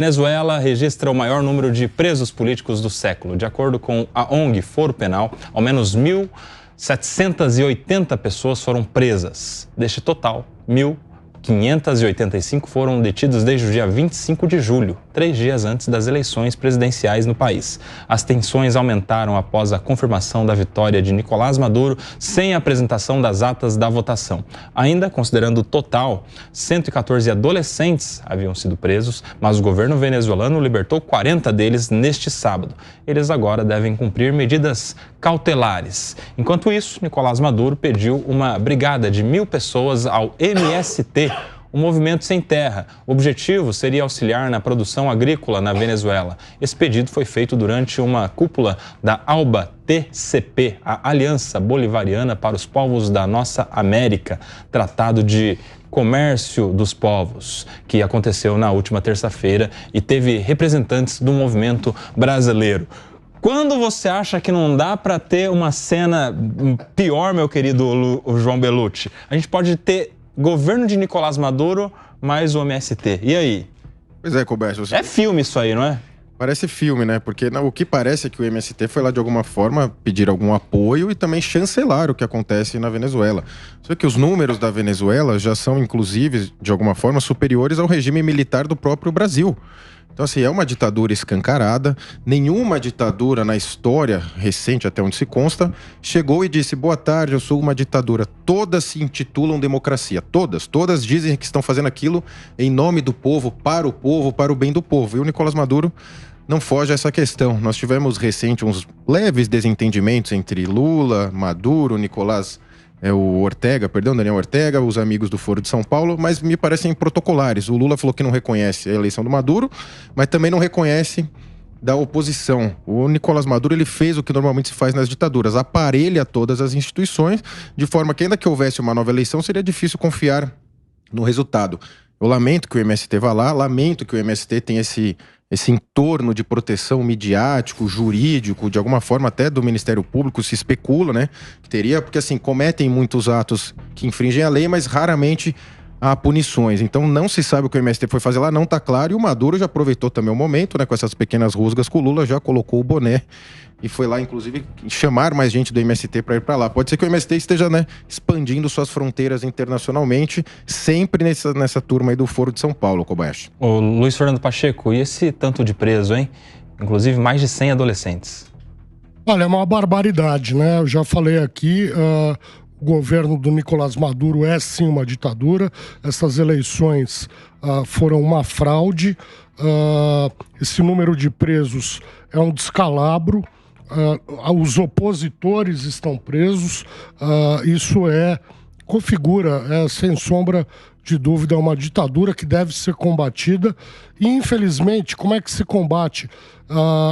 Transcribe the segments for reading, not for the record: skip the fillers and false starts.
Venezuela registra o maior número de presos políticos do século. De acordo com a ONG Foro Penal, ao menos 1.780 pessoas foram presas. Deste total, 1.585 foram detidos desde o dia 25 de julho, 3 dias antes das eleições presidenciais no país. As tensões aumentaram após a confirmação da vitória de Nicolás Maduro sem a apresentação das atas da votação. Ainda considerando o total, 114 adolescentes haviam sido presos, mas o governo venezuelano libertou 40 deles neste sábado. Eles agora devem cumprir medidas cautelares. Enquanto isso, Nicolás Maduro pediu uma brigada de 1.000 pessoas ao MST, um movimento sem terra. O objetivo seria auxiliar na produção agrícola na Venezuela. Esse pedido foi feito durante uma cúpula da ALBA-TCP, a Aliança Bolivariana para os Povos da Nossa América, Tratado de Comércio dos Povos, que aconteceu na última terça-feira e teve representantes do movimento brasileiro. Quando você acha que não dá para ter uma cena pior, meu querido João Belucci, a gente pode ter governo de Nicolás Maduro mais o MST. E aí? Pois é, Colbert. É filme isso aí, não é? Parece filme, né? Porque o que parece é que o MST foi lá de alguma forma pedir algum apoio e também chancelar o que acontece na Venezuela. Só que os números da Venezuela já são, inclusive, de alguma forma, superiores ao regime militar do próprio Brasil. Então, assim, é uma ditadura escancarada. Nenhuma ditadura na história recente, até onde se consta, chegou e disse: boa tarde, eu sou uma ditadura. Todas se intitulam democracia. Todas dizem que estão fazendo aquilo em nome do povo, para o bem do povo. E o Nicolás Maduro não foge a essa questão. Nós tivemos recente uns leves desentendimentos entre Lula, Maduro, Daniel Ortega, os amigos do Foro de São Paulo, mas me parecem protocolares. O Lula falou que não reconhece a eleição do Maduro, mas também não reconhece da oposição. O Nicolás Maduro, ele fez o que normalmente se faz nas ditaduras, aparelha todas as instituições, de forma que ainda que houvesse uma nova eleição, seria difícil confiar no resultado. Eu lamento que o MST vá lá, lamento que o MST tenha esse entorno de proteção midiático, jurídico, de alguma forma até do Ministério Público, se especula, né? Que teria, porque assim, cometem muitos atos que infringem a lei, mas raramente há punições. Então não se sabe o que o MST foi fazer lá, não tá claro, e o Maduro já aproveitou também o momento, né? Com essas pequenas rusgas com o Lula, já colocou o boné e foi lá, inclusive, chamar mais gente do MST para ir para lá. Pode ser que o MST esteja, né, expandindo suas fronteiras internacionalmente, sempre nessa turma aí do Foro de São Paulo, Kobayashi. Ô, Luiz Fernando Pacheco, e esse tanto de preso, hein? Inclusive mais de 100 adolescentes. Olha, é uma barbaridade, né? Eu já falei aqui, o governo do Nicolás Maduro é sim uma ditadura. Essas eleições foram uma fraude. Esse número de presos é um descalabro. Os opositores estão presos. Isso configura, sem sombra de dúvida, uma ditadura que deve ser combatida. E, infelizmente, como é que se combate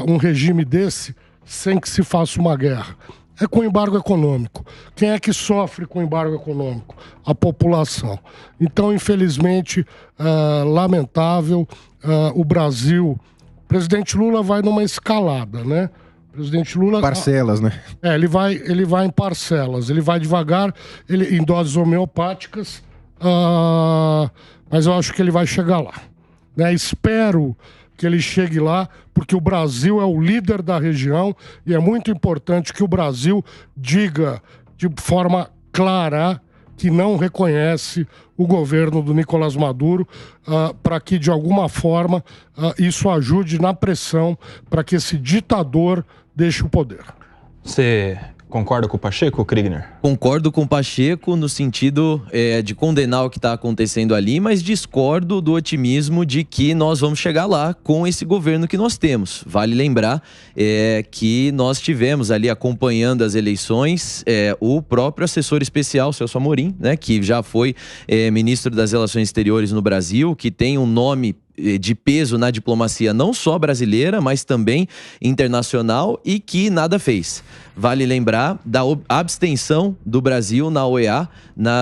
um regime desse sem que se faça uma guerra? É com embargo econômico. Quem é que sofre com embargo econômico? A população. Então, infelizmente, lamentável, o Brasil... O presidente Lula vai numa escalada, né? O presidente Lula... Parcelas, né? Ele vai em parcelas. Ele vai devagar, em doses homeopáticas, mas eu acho que ele vai chegar lá, né? Espero que ele chegue lá, porque o Brasil é o líder da região e é muito importante que o Brasil diga de forma clara que não reconhece o governo do Nicolás Maduro, para que, de alguma forma, isso ajude na pressão para que esse ditador deixe o poder. Você concorda com o Pacheco, Kriegner? Concordo com o Pacheco no sentido de condenar o que está acontecendo ali, mas discordo do otimismo de que nós vamos chegar lá com esse governo que nós temos. Vale lembrar que nós tivemos ali acompanhando as eleições o próprio assessor especial, Celso Amorim, né, que já foi ministro das Relações Exteriores no Brasil, que tem um nome de peso na diplomacia não só brasileira, mas também internacional, e que nada fez. Vale lembrar da abstenção do Brasil na OEA,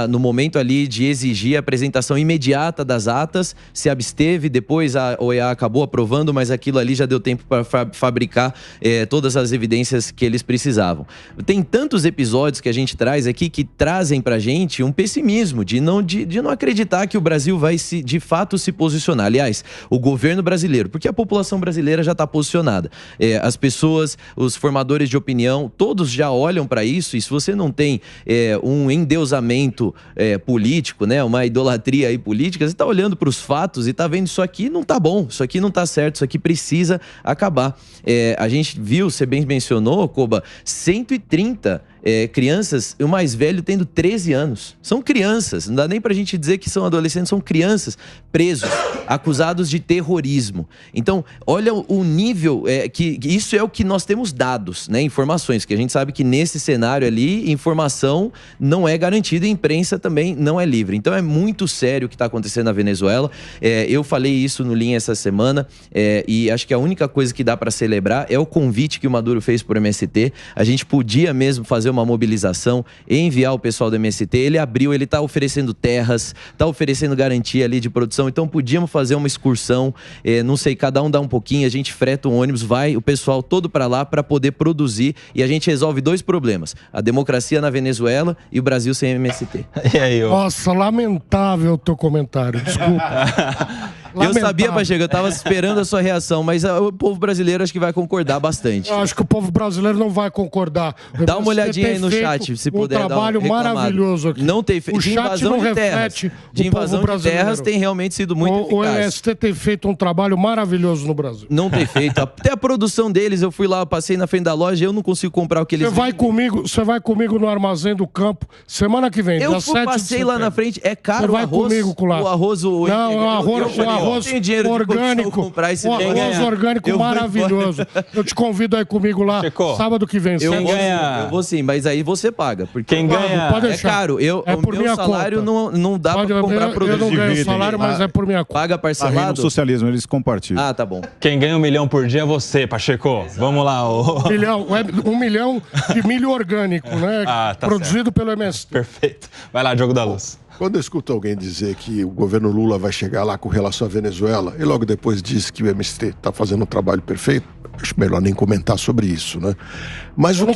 no momento ali de exigir a apresentação imediata das atas, se absteve, depois a OEA acabou aprovando, mas aquilo ali já deu tempo para fabricar todas as evidências que eles precisavam. Tem tantos episódios que a gente traz aqui que trazem pra gente um pessimismo de não acreditar que o Brasil vai de fato se posicionar. Aliás, o governo brasileiro, porque a população brasileira já está posicionada. As pessoas, os formadores de opinião, todos já olham para isso, e se você não tem um endeusamento político, né, uma idolatria aí política, você está olhando para os fatos e está vendo isso aqui não está bom, isso aqui não está certo, isso aqui precisa acabar. A gente viu, você bem mencionou, Koba, 130 crianças, o mais velho tendo 13 anos. São crianças, não dá nem pra gente dizer que são adolescentes, são crianças presos, acusados de terrorismo. Então, olha o nível, que isso é o que nós temos dados, né, informações, que a gente sabe que nesse cenário ali, informação não é garantida e a imprensa também não é livre. Então, é muito sério o que está acontecendo na Venezuela. Eu falei isso no Linha essa semana, e acho que a única coisa que dá para celebrar é o convite que o Maduro fez por MST. A gente podia mesmo fazer uma mobilização e enviar o pessoal do MST. Ele abriu, ele está oferecendo terras, está oferecendo garantia ali de produção, então podíamos fazer uma excursão, não sei, cada um dá um pouquinho, a gente freta um ônibus, vai o pessoal todo para lá para poder produzir e a gente resolve 2 problemas, a democracia na Venezuela e o Brasil sem MST. E aí, Nossa, lamentável o teu comentário, desculpa. Eu sabia, Pacheco, eu tava esperando a sua reação, mas o povo brasileiro acho que vai concordar bastante. Eu acho que o povo brasileiro não vai concordar. Dá uma olhadinha aí no chat, se puder. Um trabalho maravilhoso aqui. Não tem feito. O chat não reflete de invasão de terras tem realmente sido muito eficaz. O MST tem feito um trabalho maravilhoso no Brasil. Não tem feito. Até a produção deles, eu fui lá, passei na frente da loja, eu não consigo comprar o que eles Você vai comigo no Armazém do Campo semana que vem. Eu passei lá na frente, é caro o arroz. Você vai comigo lá. O arroz, o arroz orgânico. Esse arroz orgânico maravilhoso. Eu te convido aí comigo lá, sábado que vem. Eu vou sim, mas aí você paga. Porque quem ganha é caro. O meu salário não dá pra comprar produto. Eu não ganho salário, mas é por minha conta. Paga parcelado? No socialismo, eles compartilham. Ah, tá bom. Quem ganha 1 milhão por dia é você, Pacheco. Vamos lá. 1 milhão de milho orgânico, né? Tá produzido pelo MST. Perfeito. Vai lá, Diogo da Luz. Quando eu escuto alguém dizer que o governo Lula vai chegar lá com relação à Venezuela e logo depois diz que o MST está fazendo um trabalho perfeito, acho melhor nem comentar sobre isso, né? Mas o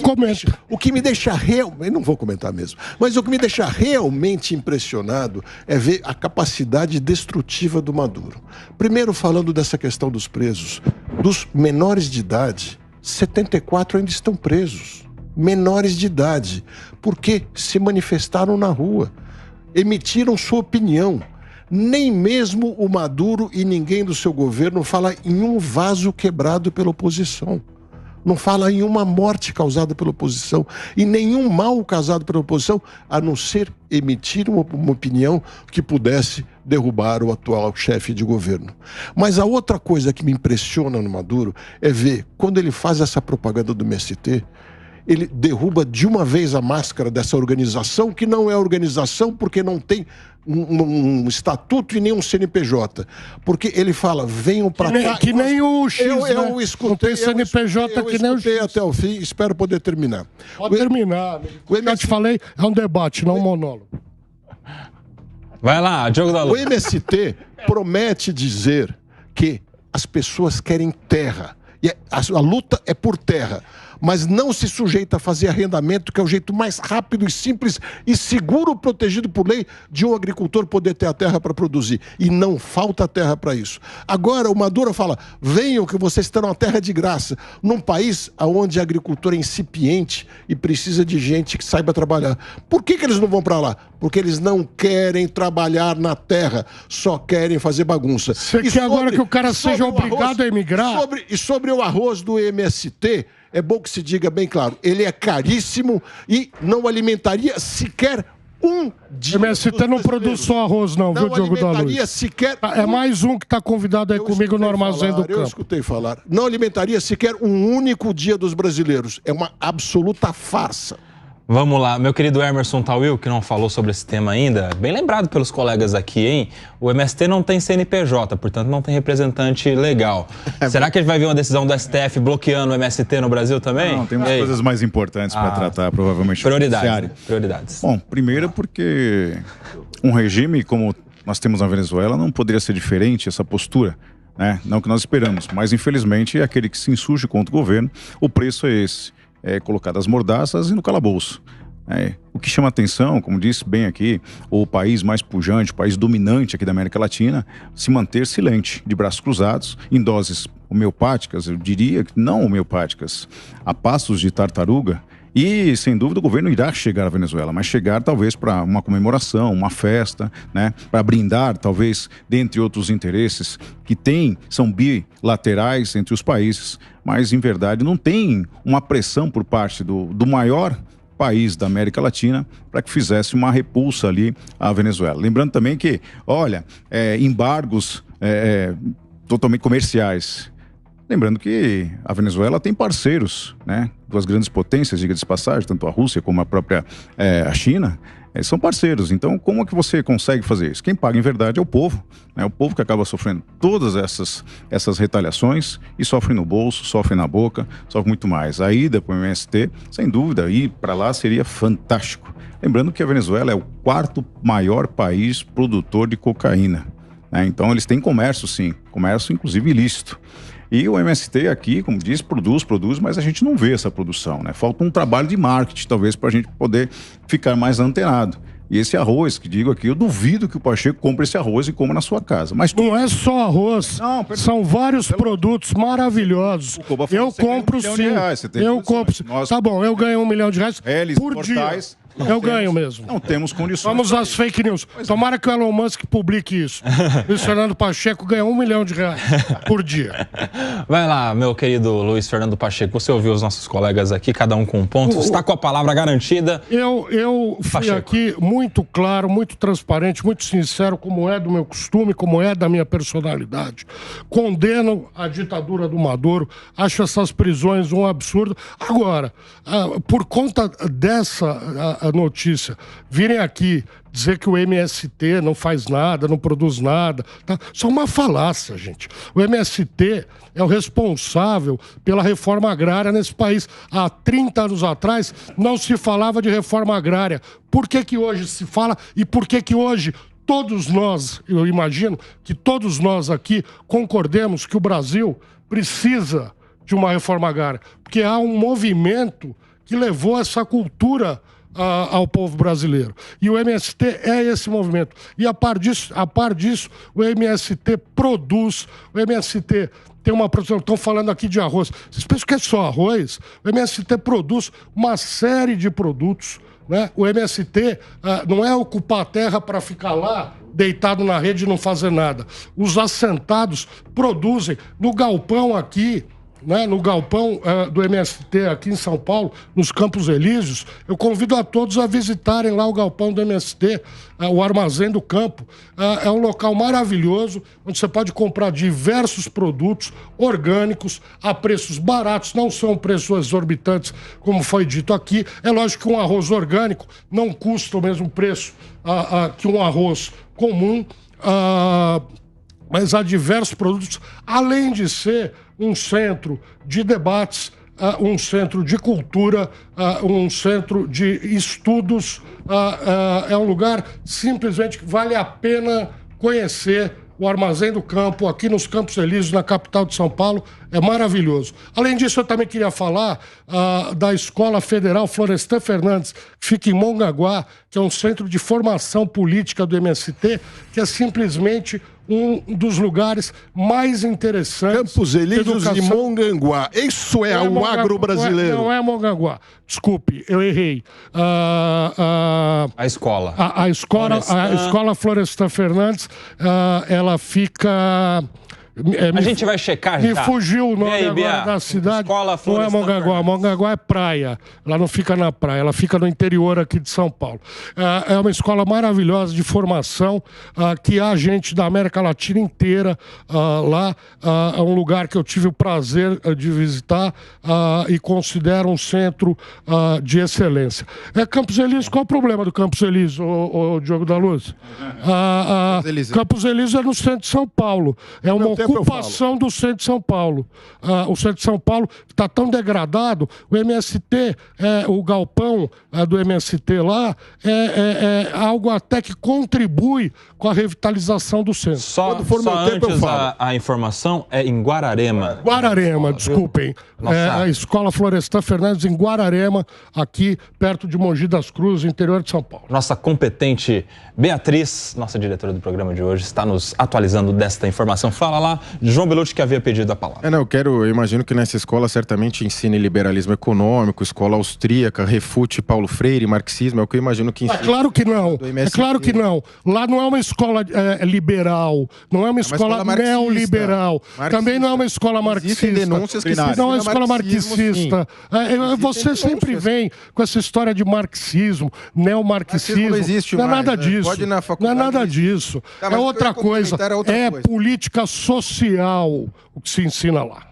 que me deixa realmente, não vou comentar mesmo, mas o que me deixa realmente impressionado é ver a capacidade destrutiva do Maduro. Primeiro, falando dessa questão dos presos, dos menores de idade, 74 ainda estão presos, menores de idade, porque se manifestaram na rua, emitiram sua opinião. Nem mesmo o Maduro e ninguém do seu governo fala em um vaso quebrado pela oposição. Não fala em uma morte causada pela oposição e nenhum mal causado pela oposição, a não ser emitir uma opinião que pudesse derrubar o atual chefe de governo. Mas a outra coisa que me impressiona no Maduro é ver, quando ele faz essa propaganda do MST, ele derruba de uma vez a máscara dessa organização, que não é organização porque não tem um estatuto e nem um CNPJ. Porque ele fala, venham para cá... Que nem o X, eu escutei, não tem CNPJ que nem o X. até o fim, espero poder terminar. Pode terminar. Eu te falei, é um debate, não um monólogo. Vai lá, Diogo da Luz. O MST promete dizer que as pessoas querem terra. E a luta é por terra. Mas não se sujeita a fazer arrendamento, que é o jeito mais rápido e simples e seguro, protegido por lei, de um agricultor poder ter a terra para produzir. E não falta terra para isso. Agora o Maduro fala, venham que vocês terão a terra de graça, num país onde a agricultura é incipiente e precisa de gente que saiba trabalhar. Por que eles não vão para lá? Porque eles não querem trabalhar na terra, só querem fazer bagunça. Você quer agora que o cara seja obrigado a emigrar? Sobre o arroz do MST... É bom que se diga bem claro, ele é caríssimo e não alimentaria sequer um dia. O MST não produz só arroz, não, viu, Diogo da Luz? Não alimentaria sequer... É mais um que está convidado aí comigo no Armazém do Campo. Eu escutei falar. Não alimentaria sequer um único dia dos brasileiros. É uma absoluta farsa. Vamos lá, meu querido Emerson Tawil, que não falou sobre esse tema ainda, bem lembrado pelos colegas aqui, hein? O MST não tem CNPJ, portanto não tem representante legal. Será que a gente vai ver uma decisão do STF bloqueando o MST no Brasil também? Não, tem umas coisas mais importantes para tratar, provavelmente. Prioridades. Bom, primeiro porque um regime como nós temos na Venezuela não poderia ser diferente essa postura, né? Não que nós esperamos, mas infelizmente é aquele que se insurge contra o governo, o preço é esse. É colocar as mordaças e no calabouço. O que chama atenção, como disse bem aqui, o país mais pujante, o país dominante aqui da América Latina, se manter silente, de braços cruzados, em doses homeopáticas, eu diria que não homeopáticas, a passos de tartaruga. E, sem dúvida, o governo irá chegar à Venezuela, mas chegar talvez para uma comemoração, uma festa, né? Para brindar, talvez, dentre outros interesses que são bilaterais entre os países, mas, em verdade, não tem uma pressão por parte do maior país da América Latina para que fizesse uma repulsa ali à Venezuela. Lembrando também que, olha, embargos totalmente comerciais. Lembrando que a Venezuela tem parceiros, né? Duas grandes potências, diga-se de passagem, tanto a Rússia como a própria a China, são parceiros. Então, como é que você consegue fazer isso? Quem paga, em verdade, é o povo, né? O povo que acaba sofrendo todas essas retaliações e sofre no bolso, sofre na boca, sofre muito mais. A ida para o MST, sem dúvida, ir para lá seria fantástico. Lembrando que a Venezuela é o 4º maior país produtor de cocaína, né? Então, eles têm comércio, sim, comércio, inclusive, ilícito. E o MST aqui, como diz, produz, mas a gente não vê essa produção, né? Falta um trabalho de marketing, talvez, para a gente poder ficar mais antenado. E esse arroz, que digo aqui, eu duvido que o Pacheco compre esse arroz e coma na sua casa. Mas não é só arroz, são vários produtos maravilhosos. Eu compro sim. Eu compro sim. Tá bom, eu ganho R$1 milhão por dia. Eu ganho mesmo. Não temos condições. Vamos às fake news. Tomara que o Elon Musk publique isso. Luiz Fernando Pacheco ganha R$1 milhão por dia. Vai lá, meu querido Luiz Fernando Pacheco. Você ouviu os nossos colegas aqui, cada um com um ponto. Você está com a palavra garantida. Eu fui aqui muito claro, muito transparente, muito sincero, como é do meu costume, como é da minha personalidade. Condeno a ditadura do Maduro. Acho essas prisões um absurdo. Agora, por conta dessa a notícia, virem aqui dizer que o MST não faz nada, não produz nada, tá? Isso é uma falácia, gente. O MST é o responsável pela reforma agrária nesse país. Há 30 anos atrás não se falava de reforma agrária. Por que que hoje se fala e por que que hoje todos nós, eu imagino que todos nós aqui concordemos que o Brasil precisa de uma reforma agrária? Porque há um movimento que levou essa cultura ao povo brasileiro. E o MST é esse movimento. E a par disso, o MST produz, o MST tem uma produção, estão falando aqui de arroz. Vocês pensam que é só arroz? O MST produz uma série de produtos, né? O MST não é ocupar a terra para ficar lá deitado na rede e não fazer nada. Os assentados produzem no galpão aqui, né, no galpão do MST aqui em São Paulo, nos Campos Elíseos. Eu convido a todos a visitarem lá o galpão do MST, o Armazém do Campo. É um local maravilhoso, onde você pode comprar diversos produtos orgânicos a preços baratos, não são preços exorbitantes, como foi dito aqui. É lógico que um arroz orgânico não custa o mesmo preço que um arroz comum, mas há diversos produtos, além de ser um centro de debates, um centro de cultura, um centro de estudos. É um lugar simplesmente que vale a pena conhecer. O Armazém do Campo, aqui nos Campos Elíseos, na capital de São Paulo, é maravilhoso. Além disso, eu também queria falar da Escola Federal Florestan Fernandes, que fica em Mongaguá, que é um centro de formação política do MST, que é simplesmente um dos lugares mais interessantes. Campos Elíseos e Mongaguá. Isso é o agro brasileiro. Não é Mongaguá. Desculpe, eu errei. A escola. A Escola Florestan Fernandes, ela fica... a gente vai checar já. Me fugiu o nome agora da cidade. Não é Mongaguá. Mongaguá é praia. Ela não fica na praia, ela fica no interior aqui de São Paulo. É uma escola maravilhosa de formação, que há gente da América Latina inteira lá. É um lugar que eu tive o prazer de visitar e considero um centro de excelência. Campos Elíseos, qual o problema do Campos Elíseos, o Diogo da Luz? Campos Elíseos é no centro de São Paulo. É uma ocupação do centro de São Paulo. O centro de São Paulo está tão degradado, o MST, o galpão do MST lá, é algo até que contribui com a revitalização do centro. Só antes a informação é em Guararema. Guararema, desculpem. A Escola Florestan Fernandes em Guararema, aqui perto de Mogi das Cruzes, interior de São Paulo. Nossa competente Beatriz, nossa diretora do programa de hoje, está nos atualizando desta informação. Fala lá, João Belucci, que havia pedido a palavra. Eu imagino que nessa escola certamente ensine liberalismo econômico, escola austríaca, refute Paulo Freire, marxismo, é o que eu imagino que ensina. É claro que não, claro que não. Lá não é uma escola liberal, não é uma escola neoliberal, também não é uma escola marxista. Existem denúncias que não é uma escola marxista. Você sempre vem com essa história de marxismo, neomarxismo. Não existe não é mais, nada né? disso. Pode ir na faculdade. Não é nada disso. É outra coisa. É política social o que se ensina lá.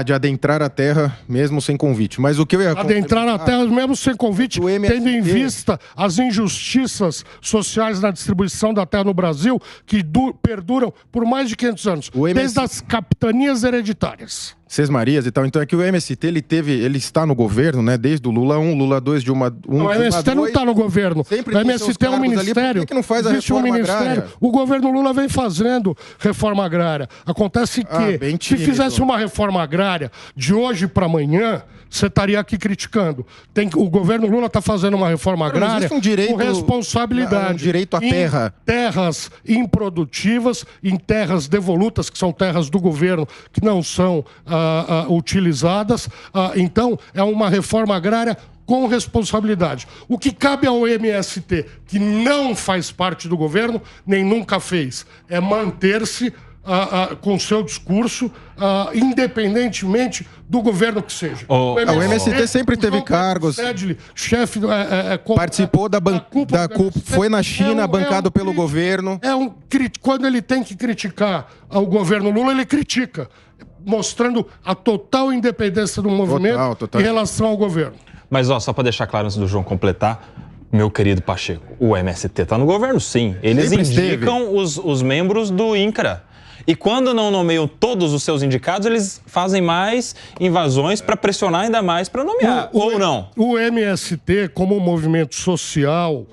De adentrar a terra mesmo sem convite. Mas o que eu ia... Adentrar a terra mesmo sem convite, tendo em vista as injustiças sociais na distribuição da terra no Brasil, que perduram por mais de 500 anos. Desde as capitanias hereditárias. Sesmarias e tal. Então é que o MST, ele está no governo, né? Desde o Lula 1, Lula 2, Dilma 1, o MST não está no governo. Sempre o MST é um ministério. Por que não faz a reforma agrária? O governo Lula vem fazendo reforma agrária. Acontece que, se fizesse uma reforma agrária de hoje para amanhã, você estaria aqui criticando. O governo Lula está fazendo uma reforma agrária com responsabilidade. Um direito à terra. Em terras improdutivas, em terras devolutas, que são terras do governo, que não são utilizadas. Então, é uma reforma agrária com responsabilidade. O que cabe ao MST, que não faz parte do governo, nem nunca fez, é manter-se com seu discurso, independentemente do governo que seja. O MST sempre teve cargos. Chefe, participou da CUP, foi na China, bancado pelo governo. Quando ele tem que criticar o governo Lula, ele critica, mostrando a total independência do movimento em relação ao governo. Mas, só para deixar claro antes do João completar, meu querido Pacheco, o MST está no governo, sim. Eles indicam os membros do INCRA. E quando não nomeiam todos os seus indicados, eles fazem mais invasões para pressionar ainda mais para nomear, ou não? O MST, como um movimento social,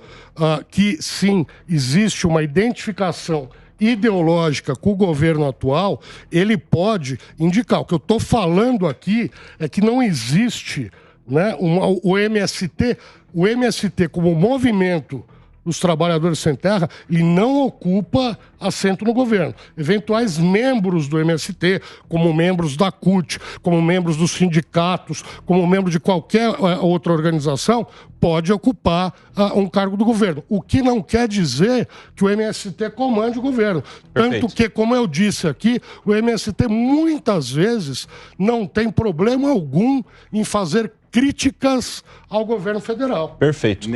que sim, existe uma identificação ideológica com o governo atual, ele pode indicar. O que eu estou falando aqui é que não existe, né, o MST como movimento dos trabalhadores sem terra, ele não ocupa assento no governo. Eventuais membros do MST, como membros da CUT, como membros dos sindicatos, como membro de qualquer outra organização, pode ocupar um cargo do governo. O que não quer dizer que o MST comande o governo. Perfeito. Tanto que, como eu disse aqui, o MST muitas vezes não tem problema algum em fazer críticas ao governo federal. Perfeito.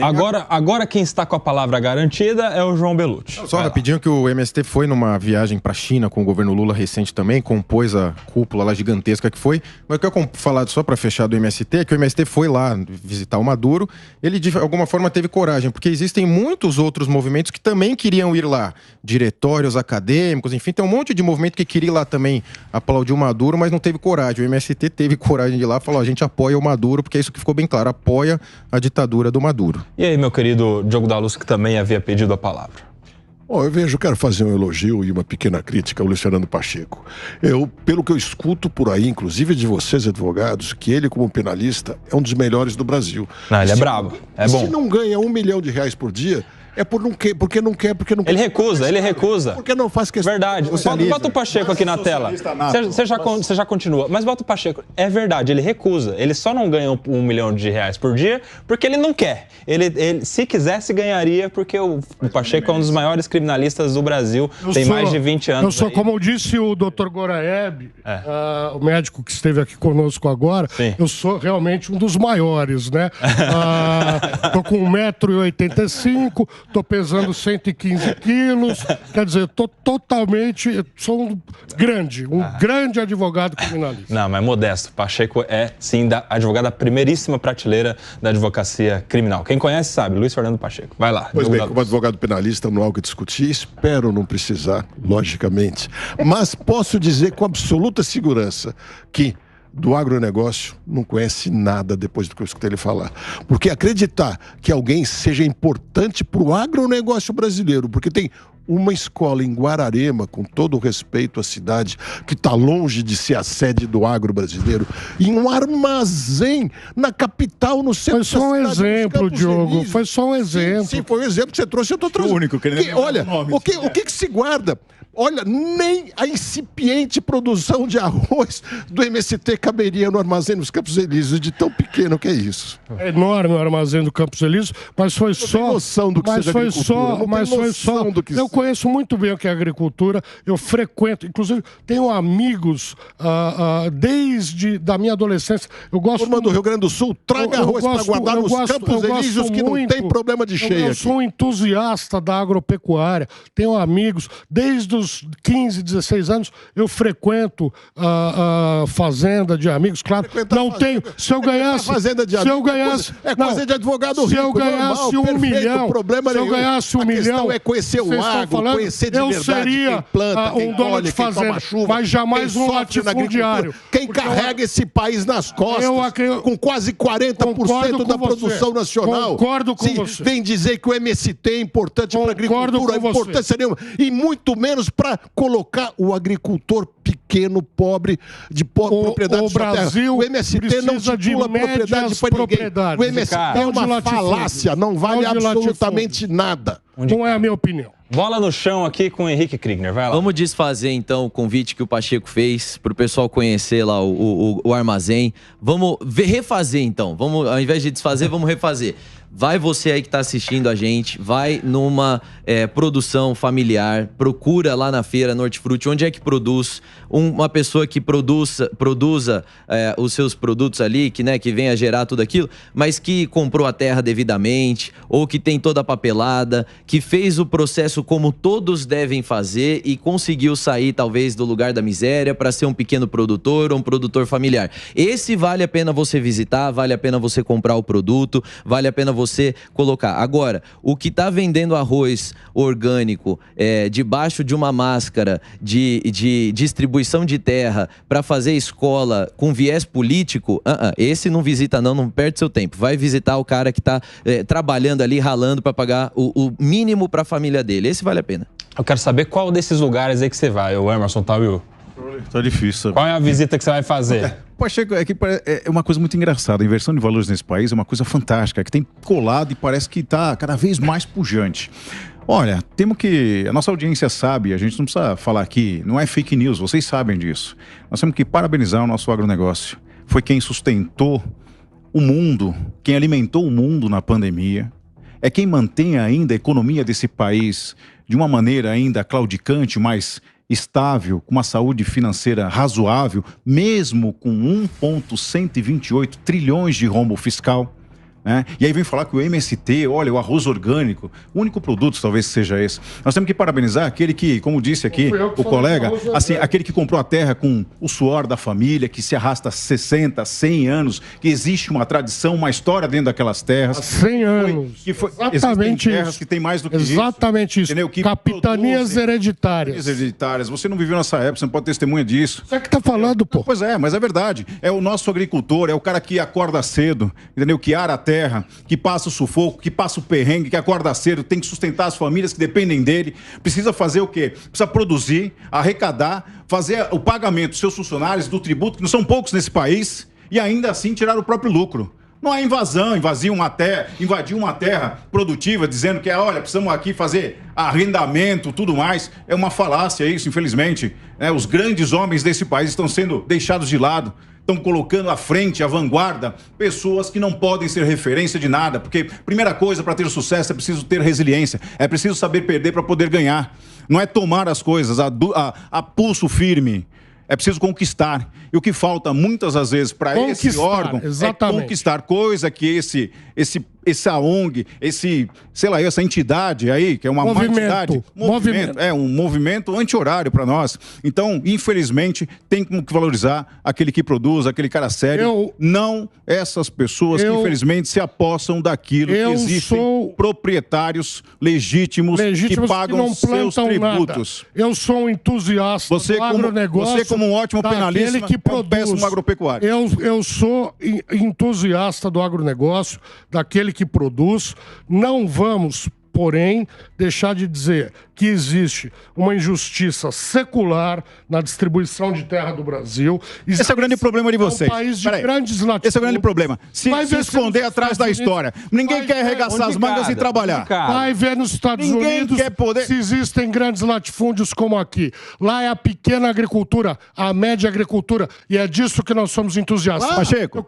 Agora quem está com a palavra garantida é o João Belucci. Só rapidinho que o MST foi numa viagem para a China com o governo Lula recente também, compôs a cúpula lá gigantesca que foi. Mas o que eu quero falar só para fechar do MST é que o MST foi lá visitar o Maduro. Ele de alguma forma teve coragem, porque existem muitos outros movimentos que também queriam ir lá. Diretórios acadêmicos, enfim, tem um monte de movimento que queria ir lá também aplaudir o Maduro, mas não teve coragem. O MST teve coragem de ir lá e falou: a gente apoia o Maduro, porque é isso que ficou bem claro, apoia a ditadura do Maduro. E aí, meu querido Diogo da Luz, que também havia pedido a palavra. Bom, eu quero fazer um elogio e uma pequena crítica ao Luciano Pacheco. Pelo que eu escuto por aí, inclusive de vocês, advogados, que ele, como penalista, é um dos melhores do Brasil. Não, ele é brabo, é bom. Se não ganha R$1 milhão por dia, é porque não quer. Ele recusa. Porque não faz questão. Verdade. Bota o Pacheco aqui na tela. Você já continua. Mas bota o Pacheco. É verdade, ele recusa. Ele só não ganha R$1 milhão por dia porque ele não quer. Ele se quisesse, ganharia, porque o Pacheco é um dos maiores criminalistas do Brasil. Tem mais de 20 anos. Como disse o Dr. Goraeb, o médico que esteve aqui conosco agora, sim, eu sou realmente um dos maiores, né? Tô com 1,85 m, tô pesando 115 quilos. Quer dizer, tô totalmente... Sou um grande advogado criminalista. Não, mas modesto. Pacheco é, sim, advogado da primeiríssima prateleira da advocacia criminal. Quem conhece sabe, Luiz Fernando Pacheco. Vai lá. Pois bem, como advogado penalista, não há o que discutir. Espero não precisar, logicamente. Mas posso dizer com absoluta segurança que do agronegócio não conhece nada depois do que eu escutei ele falar. Porque acreditar que alguém seja importante para o agronegócio brasileiro, porque tem uma escola em Guararema, com todo o respeito à cidade, que está longe de ser a sede do agro brasileiro, e um armazém na capital, no centro da cidade. Foi só um exemplo, Diogo. Foi só um exemplo. Sim, foi um exemplo que você trouxe. Eu estou trazendo. O único que ele olha, o que se guarda? Olha, nem a incipiente produção de arroz do MST caberia no armazém dos Campos Elíseos, de tão pequeno que é isso. É enorme o armazém do Campos Elíseos, mas foi só... Não tem noção do que seja agricultura. Eu conheço muito bem o que é agricultura, eu frequento, inclusive tenho amigos desde da minha adolescência. Eu gosto... Turma do Rio Grande do Sul, traga arroz para guardar nos Campos Elíseos, que não tem problema de cheia. Eu sou um entusiasta da agropecuária, tenho amigos, desde os 15, 16 anos, eu frequento a fazenda de amigos, claro. Não tenho. Se eu ganhasse. Fazenda de amigos. Se eu ganhasse. É coisa de advogado rico. Se eu ganhasse normal, 1 milhão. Problema se eu ganhasse 1 milhão. A questão é conhecer o agro, conhecer de verdade. Eu seria quem dono de fazenda, mas jamais um latifundiário. Quem carrega esse país nas costas, com quase 40% da produção nacional. Concordo com você. Vem dizer que o MST é importante para a agricultura, importância nenhuma. E muito menos para colocar o agricultor pequeno, pobre, de propriedade de sua terra. O MST não titula propriedade para ninguém. O MST é uma falácia, não vale absolutamente nada. Não é a minha opinião. Bola no chão aqui com o Henrique Kriegner, vai lá. Vamos desfazer então o convite que o Pacheco fez para o pessoal conhecer lá o armazém. Vamos refazer então, ao invés de desfazer, vamos refazer. Vai você aí que está assistindo a gente, vai numa produção familiar, procura lá na feira Nortifruti, onde é que produz, uma pessoa que produza os seus produtos ali, que venha gerar tudo aquilo, mas que comprou a terra devidamente, ou que tem toda a papelada, que fez o processo como todos devem fazer e conseguiu sair talvez do lugar da miséria para ser um pequeno produtor ou um produtor familiar. Esse vale a pena você visitar, vale a pena você comprar o produto, vale a pena você colocar. Agora, o que está vendendo arroz orgânico debaixo de uma máscara de distribuição de terra para fazer escola com viés político, esse não visita não perde seu tempo. Vai visitar o cara que está trabalhando ali, ralando para pagar o mínimo para a família dele. Esse vale a pena. Eu quero saber qual desses lugares aí que você vai, o Emerson, tá, viu? Tá difícil. Qual é a visita que você vai fazer? Pacheco, é uma coisa muito engraçada. A inversão de valores nesse país é uma coisa fantástica, que tem colado e parece que está cada vez mais pujante. Olha, temos que... A nossa audiência sabe, a gente não precisa falar aqui, não é fake news, vocês sabem disso. Nós temos que parabenizar o nosso agronegócio. Foi quem sustentou o mundo, quem alimentou o mundo na pandemia. É quem mantém ainda a economia desse país de uma maneira ainda claudicante, mas estável, com uma saúde financeira razoável, mesmo com 1,128 trilhões de rombo fiscal. Né? E aí vem falar que o MST, olha, o arroz orgânico, o único produto talvez seja esse. Nós temos que parabenizar aquele que, como disse aqui o colega, assim, aquele que comprou a terra com o suor da família, que se arrasta 60, 100 anos, que existe uma tradição, uma história dentro daquelas terras. 100 anos. Exatamente terras isso. Que tem mais do que exatamente isso. Que capitanias hereditárias. Você não viveu nessa época, você não pode testemunha disso. Você que tá falando, pô. Pois é, mas é verdade. É o nosso agricultor, é o cara que acorda cedo, entendeu? Que ara a terra, que passa o sufoco, que passa o perrengue, que acorda cedo, tem que sustentar as famílias que dependem dele. Precisa fazer o quê? Precisa produzir, arrecadar, fazer o pagamento dos seus funcionários do tributo, que não são poucos nesse país, e ainda assim tirar o próprio lucro. Não é invasão, invadir uma terra produtiva, dizendo que, olha, precisamos aqui fazer arrendamento, tudo mais. É uma falácia isso, infelizmente. Os grandes homens desse país estão sendo deixados de lado. Estão colocando à frente, à vanguarda, pessoas que não podem ser referência de nada. Porque, primeira coisa, para ter sucesso é preciso ter resiliência. É preciso saber perder para poder ganhar. Não é tomar as coisas a pulso firme. É preciso conquistar. E o que falta muitas das vezes para esse órgão é conquistar, coisa que esse essa ONG, essa entidade aí, que é uma entidade, um movimento anti-horário para nós. Então, infelizmente, tem que valorizar aquele que produz, aquele cara sério, não essas pessoas que infelizmente se apossam daquilo que existem proprietários legítimos que pagam seus tributos. Nada. Eu sou um entusiasta do agronegócio. Você, como um ótimo penalista, é um péssimo agropecuário. Eu sou entusiasta do agronegócio, daquele que produz. Não vamos, porém, deixar de dizer que existe uma injustiça secular na distribuição de terra do Brasil. Esse é o grande problema de vocês. É um país de grandes latitudes. Esse é o grande problema. Se esconder atrás da história. Ninguém quer arregaçar as mangas e trabalhar. Vai ver nos Estados Unidos se existem grandes latifúndios como aqui. Lá é a pequena agricultura, a média agricultura, e é disso que nós somos entusiastas. Pacheco,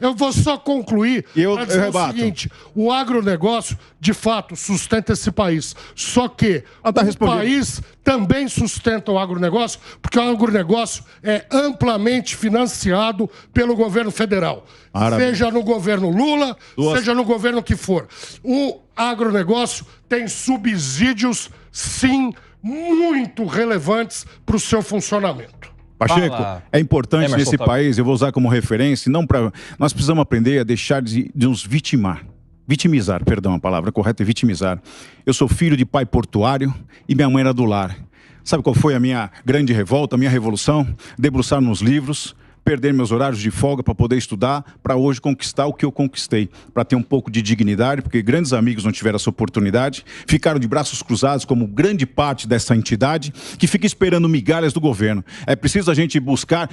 eu vou só concluir para dizer o seguinte: o agronegócio, de fato, sustenta esse país. Só que o país também sustenta o agronegócio, porque o agronegócio é amplamente financiado pelo governo federal. Seja no governo Lula, seja no governo que for. O agronegócio tem subsídios, sim, muito relevantes para o seu funcionamento. Pacheco, é importante nesse país, eu vou usar como referência, nós precisamos aprender a deixar de nos vitimizar, perdão, a palavra correta é vitimizar. Eu sou filho de pai portuário e minha mãe era do lar. Sabe qual foi a minha grande revolta, a minha revolução? Debruçar nos livros, perder meus horários de folga para poder estudar, para hoje conquistar o que eu conquistei, para ter um pouco de dignidade, porque grandes amigos não tiveram essa oportunidade, ficaram de braços cruzados como grande parte dessa entidade, que fica esperando migalhas do governo. É preciso a gente buscar,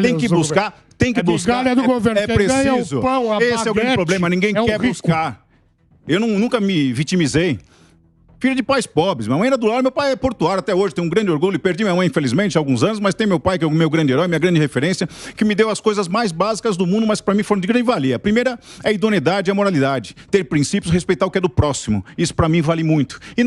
tem que buscar, migalha do governo. É preciso. O pão, esse é o grande problema, ninguém quer buscar. Eu nunca me vitimizei. Filho de pais pobres, minha mãe era do lar, meu pai é portuário até hoje, tenho um grande orgulho, perdi minha mãe infelizmente há alguns anos, mas tem meu pai que é o meu grande herói, minha grande referência, que me deu as coisas mais básicas do mundo, mas para mim foram de grande valia. A primeira é a idoneidade e a moralidade, ter princípios, respeitar o que é do próximo, isso para mim vale muito. E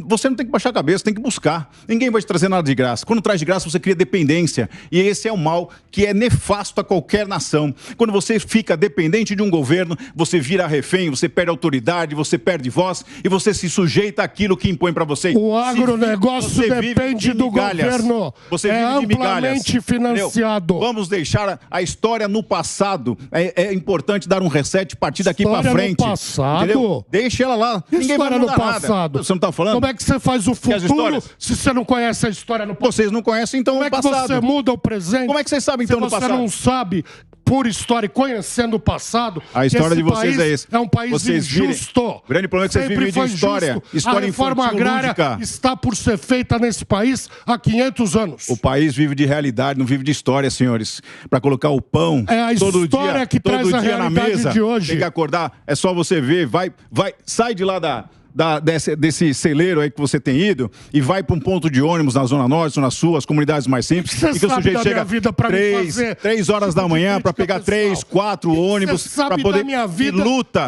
você não tem que baixar a cabeça, tem que buscar, ninguém vai te trazer nada de graça. Quando traz de graça você cria dependência, e esse é o mal que é nefasto a qualquer nação. Quando você fica dependente de um governo, você vira refém, você perde autoridade, você perde voz, e você se sujeita àquilo que impõe para você. O agronegócio depende do governo. Você é amplamente financiado. Entendeu? Vamos deixar a história no passado. É importante dar um reset a partir daqui para frente. No passado? Entendeu? Deixa ela lá. Ninguém vai mudar nada. Você não tá falando? Como é que você faz o futuro se você não conhece a história no passado? Vocês não conhecem, então, o passado. Como é que você muda o presente? Como é que vocês sabem, então, no passado? Você não sabe, por história, conhecendo o passado, a história de vocês é esse. É um país injusto. O grande problema é que vocês vivem de história. História infantil, a reforma agrária está por ser feita nesse país há 500 anos. O país vive de realidade, não vive de história, senhores. Para colocar o pão todo dia na mesa, de hoje. Tem que acordar. É só você ver, sai de lá desse celeiro aí que você tem ido e vai para um ponto de ônibus na Zona Norte, Zona Sul, as comunidades mais simples, e que o sujeito chega 3 horas da manhã para pegar 3, 4 ônibus para poder e luta,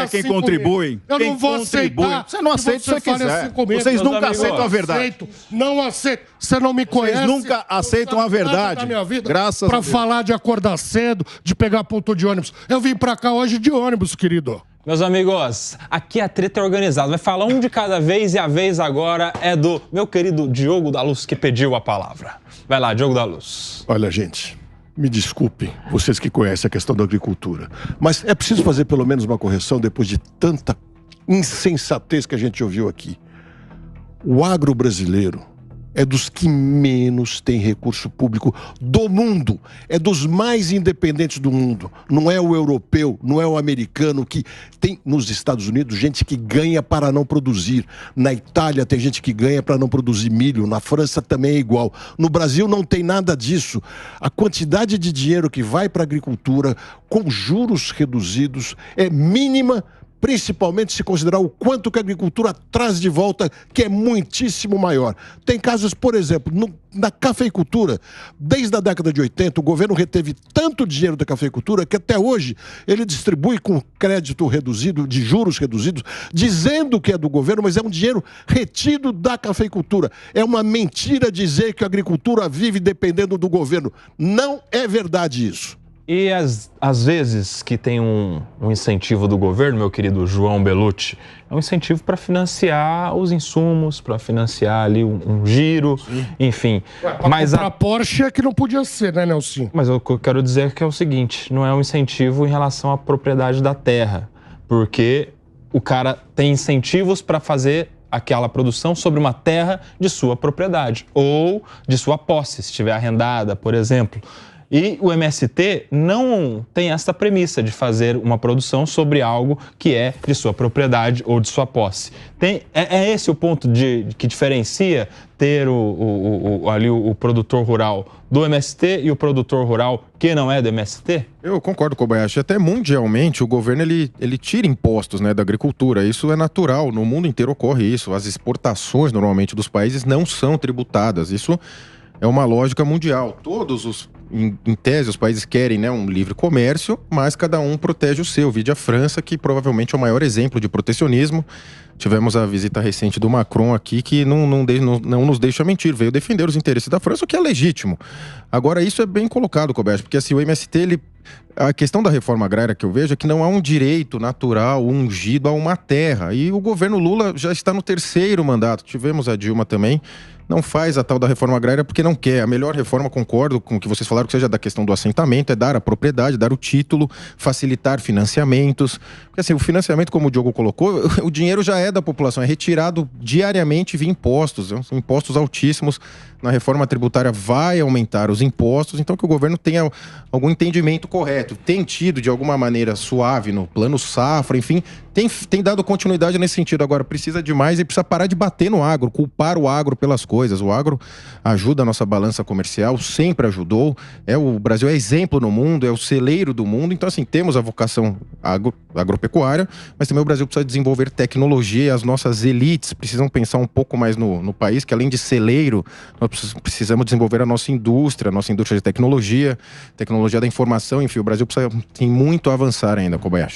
que é quem contribui. Eu não vou aceitar. Você não aceita se você quiser. Vocês nunca aceitam a verdade. Não aceito. Você não me conhece. Vocês nunca aceitam a verdade. Graças a Deus. Para falar de acordar cedo, de pegar ponto de ônibus. Eu vim para cá hoje de ônibus, querido. Meus amigos, aqui a treta é organizada. Vai falar um de cada vez e a vez agora é do meu querido Diogo da Luz, que pediu a palavra. Vai lá, Diogo da Luz. Olha, gente, me desculpem, vocês que conhecem a questão da agricultura, mas é preciso fazer pelo menos uma correção depois de tanta insensatez que a gente ouviu aqui. O agro brasileiro é dos que menos tem recurso público do mundo. É dos mais independentes do mundo. Não é o europeu, não é o americano, que tem nos Estados Unidos gente que ganha para não produzir. Na Itália tem gente que ganha para não produzir milho. Na França também é igual. No Brasil não tem nada disso. A quantidade de dinheiro que vai para a agricultura com juros reduzidos é mínima, principalmente se considerar o quanto que a agricultura traz de volta, que é muitíssimo maior. Tem casos, por exemplo, na cafeicultura, desde a década de 80, o governo reteve tanto dinheiro da cafeicultura que até hoje ele distribui com crédito reduzido, de juros reduzidos, dizendo que é do governo, mas é um dinheiro retido da cafeicultura. É uma mentira dizer que a agricultura vive dependendo do governo. Não é verdade isso. E às vezes que tem um incentivo do governo, meu querido João Belucci, é um incentivo para financiar os insumos, para financiar ali um giro, enfim. Mas a Porsche é que não podia ser, né, Nelson? Mas o que eu quero dizer é que é o seguinte, não é um incentivo em relação à propriedade da terra, porque o cara tem incentivos para fazer aquela produção sobre uma terra de sua propriedade ou de sua posse, se estiver arrendada, por exemplo. E o MST não tem essa premissa de fazer uma produção sobre algo que é de sua propriedade ou de sua posse. É esse o ponto que diferencia ter o produtor rural do MST e o produtor rural que não é do MST? Eu concordo, Kobayashi. Até mundialmente o governo ele tira impostos, né, da agricultura. Isso é natural, no mundo inteiro ocorre isso. As exportações normalmente dos países não são tributadas. Isso é uma lógica mundial. Em tese, os países querem, né, um livre comércio, mas cada um protege o seu. Vide a França, que provavelmente é o maior exemplo de protecionismo. Tivemos a visita recente do Macron aqui, que não nos deixa mentir. Veio defender os interesses da França, o que é legítimo. Agora, isso é bem colocado, Kobayashi, porque assim, o MST, a questão da reforma agrária que eu vejo é que não há um direito natural ungido a uma terra. E o governo Lula já está no 3º mandato. Tivemos a Dilma também. Não faz a tal da reforma agrária porque não quer. A melhor reforma, concordo com o que vocês falaram, que seja da questão do assentamento, é dar a propriedade, dar o título, facilitar financiamentos. Porque assim, o financiamento, como o Diogo colocou, o dinheiro já é da população, é retirado diariamente via impostos. São impostos altíssimos. Na reforma tributária vai aumentar os impostos, então que o governo tenha algum entendimento correto. Tem tido, de alguma maneira, suave no plano safra, enfim, tem dado continuidade nesse sentido. Agora, precisa de mais e precisa parar de bater no agro, culpar o agro pelas coisas. O agro ajuda a nossa balança comercial, sempre ajudou. O Brasil é exemplo no mundo, é o celeiro do mundo. Então, assim, temos a vocação agropecuária, mas também o Brasil precisa desenvolver tecnologia. As nossas elites precisam pensar um pouco mais no país, que além de celeiro, nós precisamos desenvolver a nossa indústria de tecnologia da informação. Enfim, o Brasil tem muito a avançar ainda, Kobayashi.